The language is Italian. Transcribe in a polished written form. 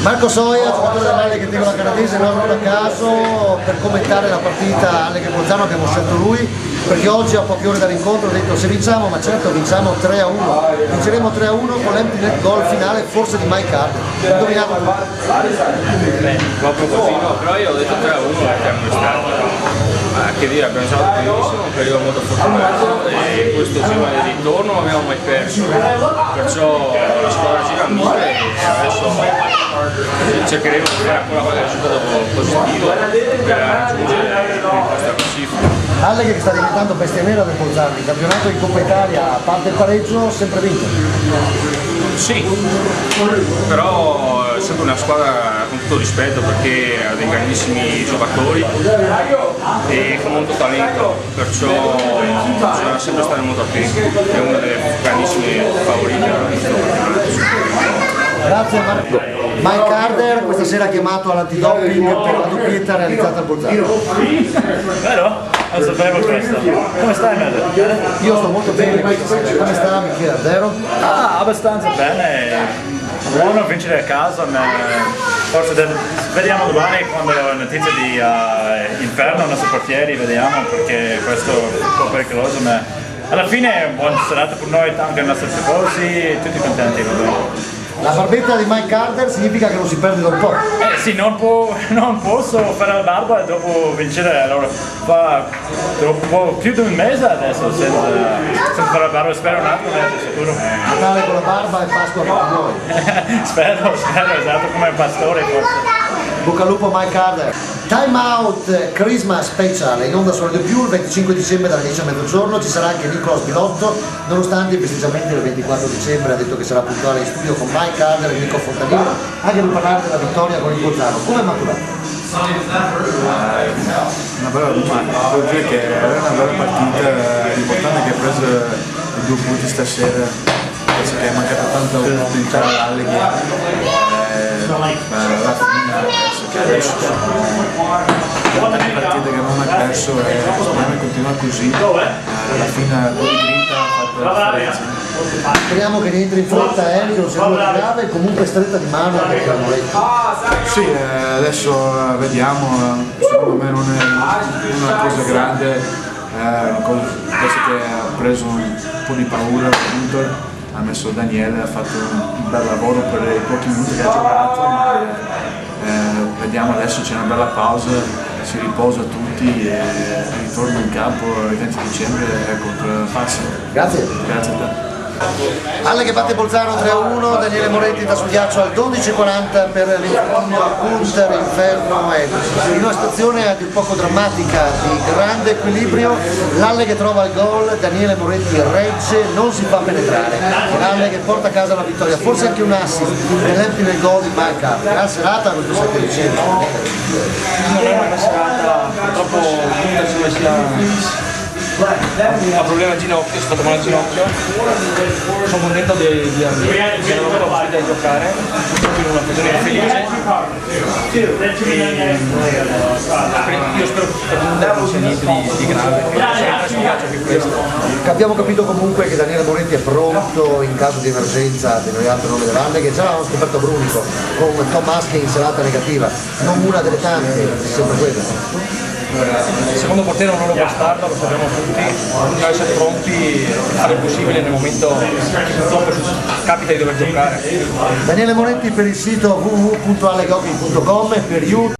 Marco Soia, giocatore dell'Alle che Tegola Canadese, non a caso, per commentare la partita Alle che Bolzano abbiamo scelto lui, perché oggi a poche ore dall'incontro ha detto se vinciamo, ma certo vinciamo 3-1, vinceremo 3-1 con l'empty net goal finale forse di Mike Carter. Indovinato tu? Proprio così no, però io ho detto 3-1 perché è un stato. Che dire, abbiamo giocato benissimo, un periodo molto fortunato e questo giro di ritorno non abbiamo mai perso, perciò la squadra gira mille e adesso cercheremo di fare ancora qualche risultato positivo per raggiungere questa classifica. Alle che sta diventando bestia nera del Bolzano, il campionato in Coppa Italia, a parte il pareggio, sempre vinto. Sì, però è sempre una squadra con tutto rispetto perché ha dei grandissimi giocatori e con molto talento, perciò bisogna sempre stare molto attenti, è una delle grandissime favorite della campionato. Grazie Marco. Mike Carter questa sera ha chiamato all'antidoping per la doppietta realizzata al Bolzano. Vero? Non sapevo questo. Come stai Mel? Io sto molto bene questa sera. Come sta Michele Ardero? Abbastanza bene. Buono vincere a casa, ma forse vediamo domani quando la notizia di Inferno, i nostri portieri, vediamo perché questo è un po' pericoloso, ma alla fine è un buon serata per noi, anche i nostri tifosi, tutti contenti. La barbetta di Mike Carter significa che non si perde da un po'. Sì, non posso fare la barba e dopo vincere, allora fa dopo più di un mese adesso senza fare la barba, spero un altro mese sicuro. Natale con la barba e Pasqua con noi. spero, esatto, come un pastore forse. Bocca al lupo Mike Carter. Time Out Christmas Special in onda su Radio Più il 25 dicembre dalle 10 a mezzogiorno, ci sarà anche Nicolas Bilotto, nonostante il festeggiamento del 24 dicembre ha detto che sarà puntuale in studio con Mike Carter e Nico Fontanino, anche per parlare della vittoria con il Bolzano. Come è maturato? Una bella domanda, devo dire che era una bella partita, l'importante è che ha preso i 2 punti stasera, penso che è mancata tanta opportunità all'Alle alla fine penso che adesso sono tante partite che non hai perso e speriamo di continuare così, alla fine un po' di grinta ha fatto la differenza. Speriamo che rientri in fretta Eli, che non sia nulla di grave, comunque stretta di mano perché l'hanno detto. Sì, adesso vediamo, secondo me non è una cosa grande, penso che ha preso un po' di paura appunto. Ha messo Daniele, ha fatto un bel lavoro per i pochi minuti che ha giocato, ma vediamo adesso c'è una bella pausa, si riposa tutti e ritorno in campo il 20 dicembre contro Fassa. Grazie. Grazie a te. Alle che batte Bolzano 3-1, Daniele Moretti da sul ghiaccio al 12:40 per l'infortunio Hunter, Inferno e in una situazione a dir poco drammatica, di grande equilibrio, l'Alle che trova il gol, Daniele Moretti regge, non si fa penetrare, l'Alle che porta a casa la vittoria, forse anche un assist nell'empty nel gol di Manca. Gran serata questo 7 dicembre. Non è una serata, purtroppo Hunter si è messa ha problema al ginocchio, è stato male al ginocchio. Sono contento di avere la possibilità di giocare in una stagione felice. Io spero che non sia niente di grave. Anche questo. Abbiamo capito comunque che Daniele Moretti è pronto in caso di emergenza, denominato nome dell'Alle, che già l'hanno scoperto a Brunico con Tom Asche in serata negativa, non una delle tante, sempre quella. Il secondo portiere è un ruolo bastardo, lo sappiamo tutti, bisogna essere pronti a fare il possibile nel momento che purtroppo capita di dover giocare. Daniele Moretti per il sito www.allegogging.com e per YouTube.